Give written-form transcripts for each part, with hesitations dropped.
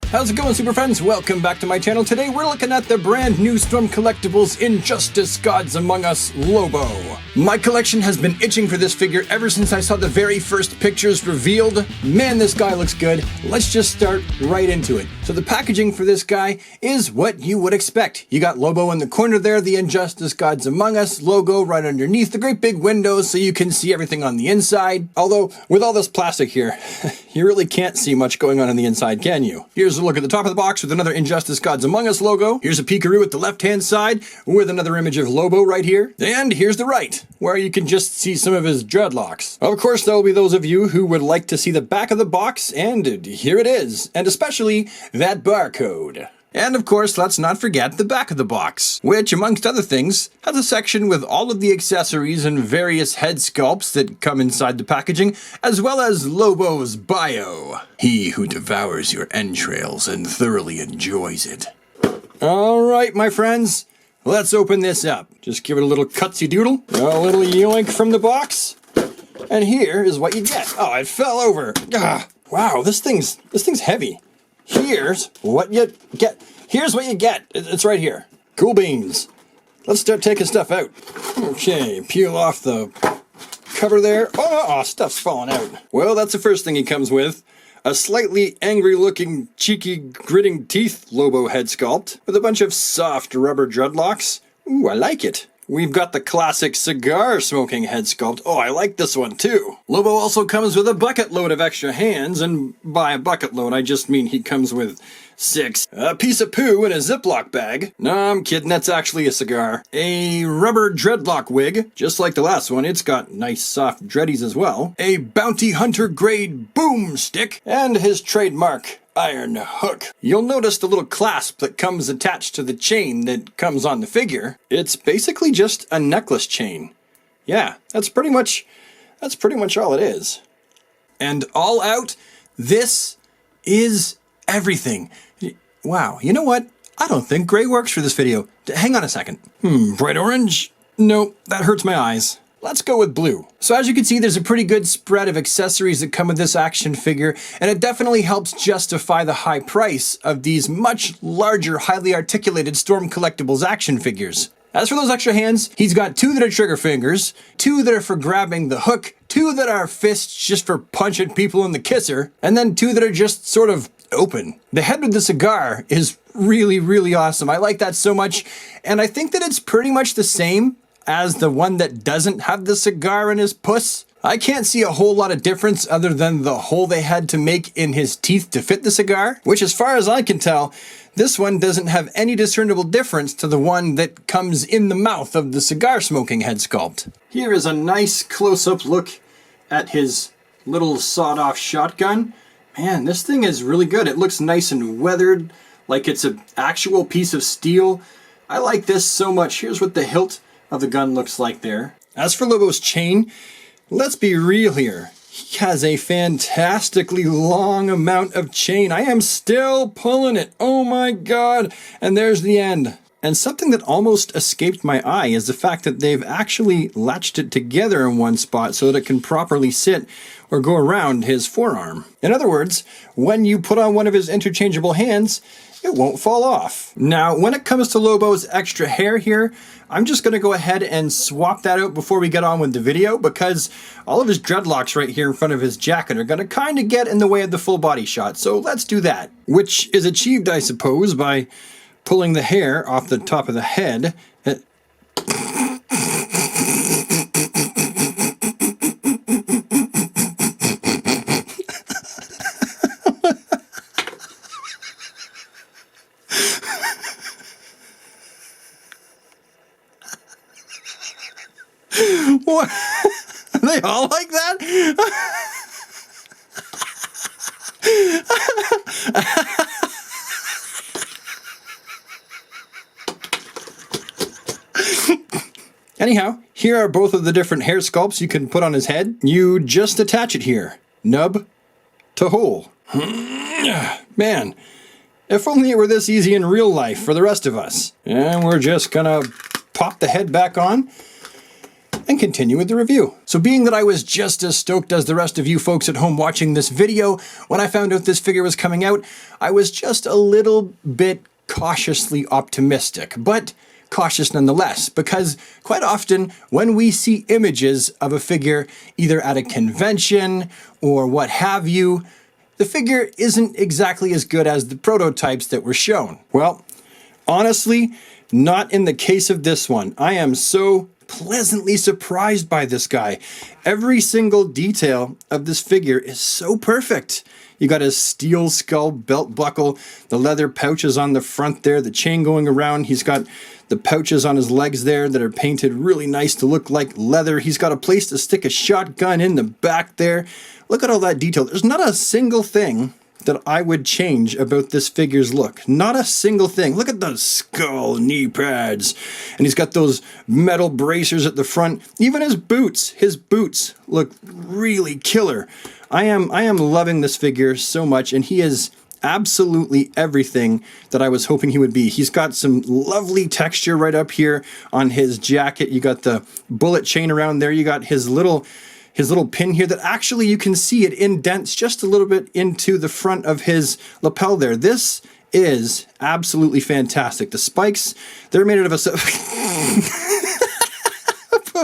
How's it going, super friends? Welcome back to my channel. Today we're looking at the brand new Storm Collectibles Injustice Gods Among Us Lobo. My collection has been itching for this figure ever since I saw the very first pictures revealed. Man, this guy looks good. Let's just start right into it. So the packaging for this guy is what you would expect. You got Lobo in the corner there, the Injustice Gods Among Us logo right underneath the great big windows so you can see everything on the inside. Although, with all this plastic here, you really can't see much going on the inside, can you? Here's a look at the top of the box with another Injustice Gods Among Us logo. Here's a peekaroo at the left-hand side with another image of Lobo right here. And here's the right, where you can just see some of his dreadlocks. Of course, there will be those of you who would like to see the back of the box, and here it is. And especially that barcode. And of course, let's not forget the back of the box, which, amongst other things, has a section with all of the accessories and various head sculpts that come inside the packaging, as well as Lobo's bio. He who devours your entrails and thoroughly enjoys it. Alright, my friends, let's open this up. Just give it a little cutsy doodle, a little yoink from the box, and here is what you get. Oh, it fell over. Wow, this thing's heavy. Here's what you get. Here's what you get. It's right here. Cool beans. Let's start taking stuff out. Okay, peel off the cover there. Oh, stuff's falling out. Well, that's the first thing he comes with. A slightly angry-looking, cheeky, gritting teeth Lobo head sculpt with a bunch of soft rubber dreadlocks. Ooh, I like it. We've got the classic cigar-smoking head sculpt. Oh, I like this one, too. Lobo also comes with a bucket load of extra hands, and by a bucket load, I just mean he comes with 6. A piece of poo in a Ziploc bag. No, I'm kidding, that's actually a cigar. A rubber dreadlock wig, just like the last one. It's got nice soft dreadies as well. A bounty hunter grade boomstick, and his trademark iron hook. You'll notice the little clasp that comes attached to the chain that comes on the figure. It's basically just a necklace chain. Yeah, that's pretty much all it is. And all out, this is everything. Wow, you know what? I don't think gray works for this video. Hang on a second. Bright orange? No, that hurts my eyes. Let's go with blue. So as you can see, there's a pretty good spread of accessories that come with this action figure, and it definitely helps justify the high price of these much larger, highly articulated Storm Collectibles action figures. As for those extra hands, he's got 2 that are trigger fingers, 2 that are for grabbing the hook, 2 that are fists just for punching people in the kisser, and then 2 that are just sort of open. The head with the cigar is really, really awesome. I like that so much, and I think that it's pretty much the same as the one that doesn't have the cigar in his puss. I can't see a whole lot of difference other than the hole they had to make in his teeth to fit the cigar, which as far as I can tell, this one doesn't have any discernible difference to the one that comes in the mouth of the cigar smoking head sculpt. Here is a nice close-up look at his little sawed-off shotgun. Man, this thing is really good. It looks nice and weathered, like it's an actual piece of steel. I like this so much. Here's what the hilt of the gun looks like there. As for Lobo's chain, let's be real here. He has a fantastically long amount of chain. I am still pulling it. Oh my god. And there's the end. And something that almost escaped my eye is the fact that they've actually latched it together in one spot so that it can properly sit or go around his forearm. In other words, when you put on one of his interchangeable hands, it won't fall off. Now, when it comes to Lobo's extra hair here, I'm just going to go ahead and swap that out before we get on with the video, because all of his dreadlocks right here in front of his jacket are going to kind of get in the way of the full body shot. So let's do that, which is achieved, I suppose, by pulling the hair off the top of the head. What? Are they all like that? Anyhow, here are both of the different hair sculpts you can put on his head. You just attach it here. Nub to hole. Man, if only it were this easy in real life for the rest of us. And we're just gonna pop the head back on. and continue with the review. So being that I was just as stoked as the rest of you folks at home watching this video, when I found out this figure was coming out, I was just a little bit cautiously optimistic, but cautious nonetheless, because quite often when we see images of a figure either at a convention or what have you, the figure isn't exactly as good as the prototypes that were shown. Well, honestly, not in the case of this one. I am so pleasantly surprised by this guy. Every single detail of this figure is so perfect. You got his steel skull belt buckle, the leather pouches on the front there, the chain going around. He's got the pouches on his legs there that are painted really nice to look like leather. He's got a place to stick a shotgun in the back there. Look at all that detail. There's not a single thing that I would change about this figure's look. Not a single thing. Look at those skull knee pads. And he's got those metal bracers at the front. Even his boots look really killer. I am loving this figure so much, and he is absolutely everything that I was hoping he would be. He's got some lovely texture right up here on his jacket. You got the bullet chain around there. You got his little pin here that actually you can see it indents just a little bit into the front of his lapel there. This is absolutely fantastic. The spikes, they're made out of a...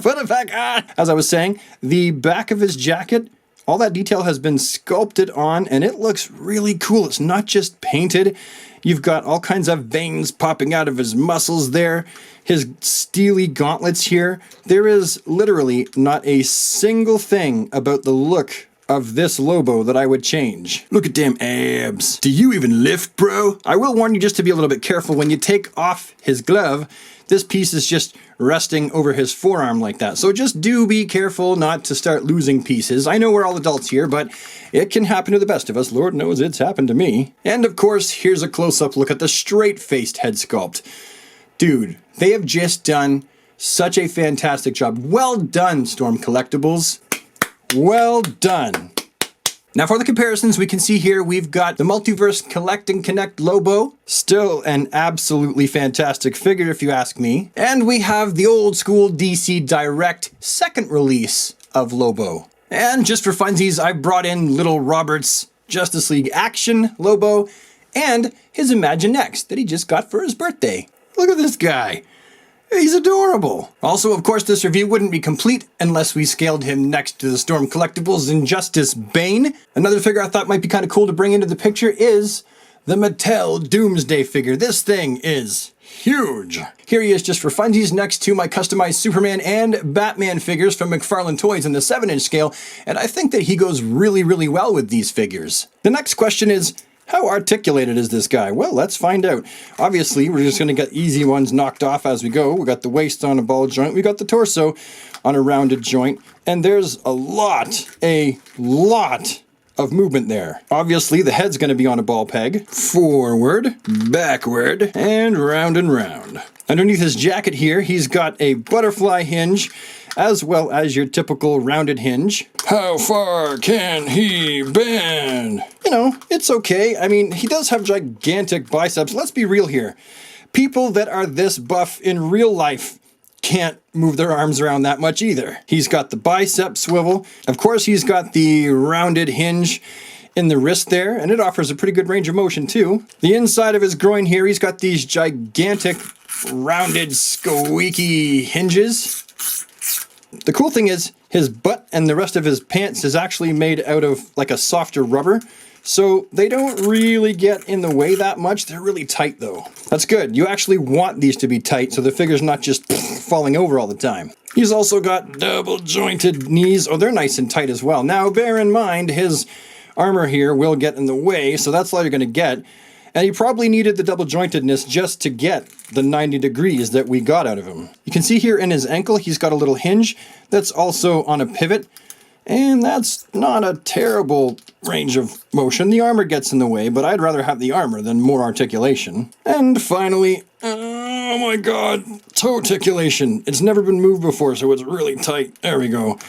Put it back on! As I was saying, the back of his jacket, all that detail has been sculpted on, and it looks really cool. It's not just painted. You've got all kinds of veins popping out of his muscles there. His steely gauntlets here. There is literally not a single thing about the look of this Lobo that I would change. Look at them abs. Do you even lift, bro? I will warn you just to be a little bit careful when you take off his glove. This piece is just resting over his forearm like that. So just do be careful not to start losing pieces. I know we're all adults here, but it can happen to the best of us. Lord knows it's happened to me. And of course, here's a close-up look at the straight-faced head sculpt. Dude, they have just done such a fantastic job. Well done, Storm Collectibles. Well done. Now for the comparisons, we can see here we've got the Multiverse Collect and Connect Lobo. Still an absolutely fantastic figure if you ask me. And we have the old school DC Direct second release of Lobo. And just for funsies, I brought in Little Robert's Justice League Action Lobo and his Imaginext that he just got for his birthday. Look at this guy. He's adorable. Also, of course, this review wouldn't be complete unless we scaled him next to the Storm Collectibles Injustice Bane. Another figure I thought might be kind of cool to bring into the picture is the Mattel Doomsday figure. This thing is huge. Here he is just for funsies next to my customized Superman and Batman figures from McFarlane Toys in the 7-inch scale, and I think that he goes really, really well with these figures. The next question is, how articulated is this guy? Well, let's find out. Obviously, we're just going to get easy ones knocked off as we go. We got the waist on a ball joint. We got the torso on a rounded joint. And there's a lot of movement there. Obviously, the head's going to be on a ball peg. Forward, backward, and round. Underneath his jacket here, he's got a butterfly hinge, as well as your typical rounded hinge. How far can he bend? You know, it's okay. I mean, he does have gigantic biceps. Let's be real here. People that are this buff in real life can't move their arms around that much either. He's got the bicep swivel. Of course, he's got the rounded hinge in the wrist there, and it offers a pretty good range of motion too. The inside of his groin here, he's got these gigantic rounded squeaky hinges. The cool thing is his butt and the rest of his pants is actually made out of like a softer rubber, so they don't really get in the way that much. They're really tight though. That's good. You actually want these to be tight so the figure's not just falling over all the time. He's also got double jointed knees. Oh, they're nice and tight as well. Now bear in mind his armor here will get in the way, so that's all you're going to get. And he probably needed the double jointedness just to get the 90 degrees that we got out of him. You can see here in his ankle, he's got a little hinge that's also on a pivot. And that's not a terrible range of motion. The armor gets in the way, but I'd rather have the armor than more articulation. And finally, oh my god, toe articulation. It's never been moved before, so it's really tight. There we go.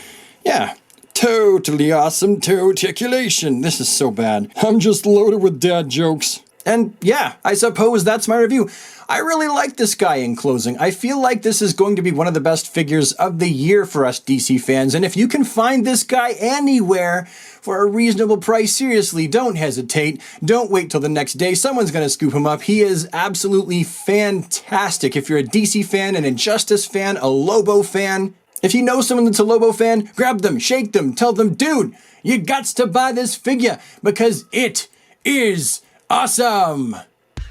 Yeah. Totally awesome toe articulation. This is so bad. I'm just loaded with dad jokes. And yeah, I suppose that's my review. I really like this guy in closing. I feel like this is going to be one of the best figures of the year for us DC fans, and if you can find this guy anywhere for a reasonable price, seriously, don't hesitate. Don't wait till the next day. Someone's going to scoop him up. He is absolutely fantastic. If you're a DC fan, an Injustice fan, a Lobo fan, if you know someone that's a Lobo fan, grab them, shake them, tell them, dude, you gots to buy this figure because it is awesome.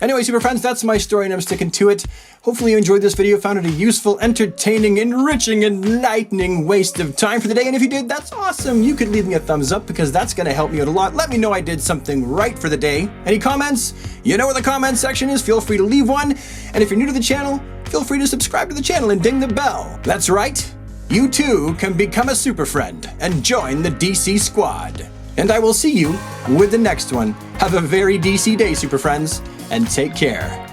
Anyway, super friends, that's my story and I'm sticking to it. Hopefully you enjoyed this video, found it a useful, entertaining, enriching, enlightening waste of time for the day. And if you did, that's awesome. You could leave me a thumbs up because that's going to help me out a lot. Let me know I did something right for the day. Any comments? You know where the comment section is. Feel free to leave one. And if you're new to the channel, feel free to subscribe to the channel and ding the bell. That's right. You too can become a super friend and join the DC squad. And I will see you with the next one. Have a very DC day, super friends, and take care.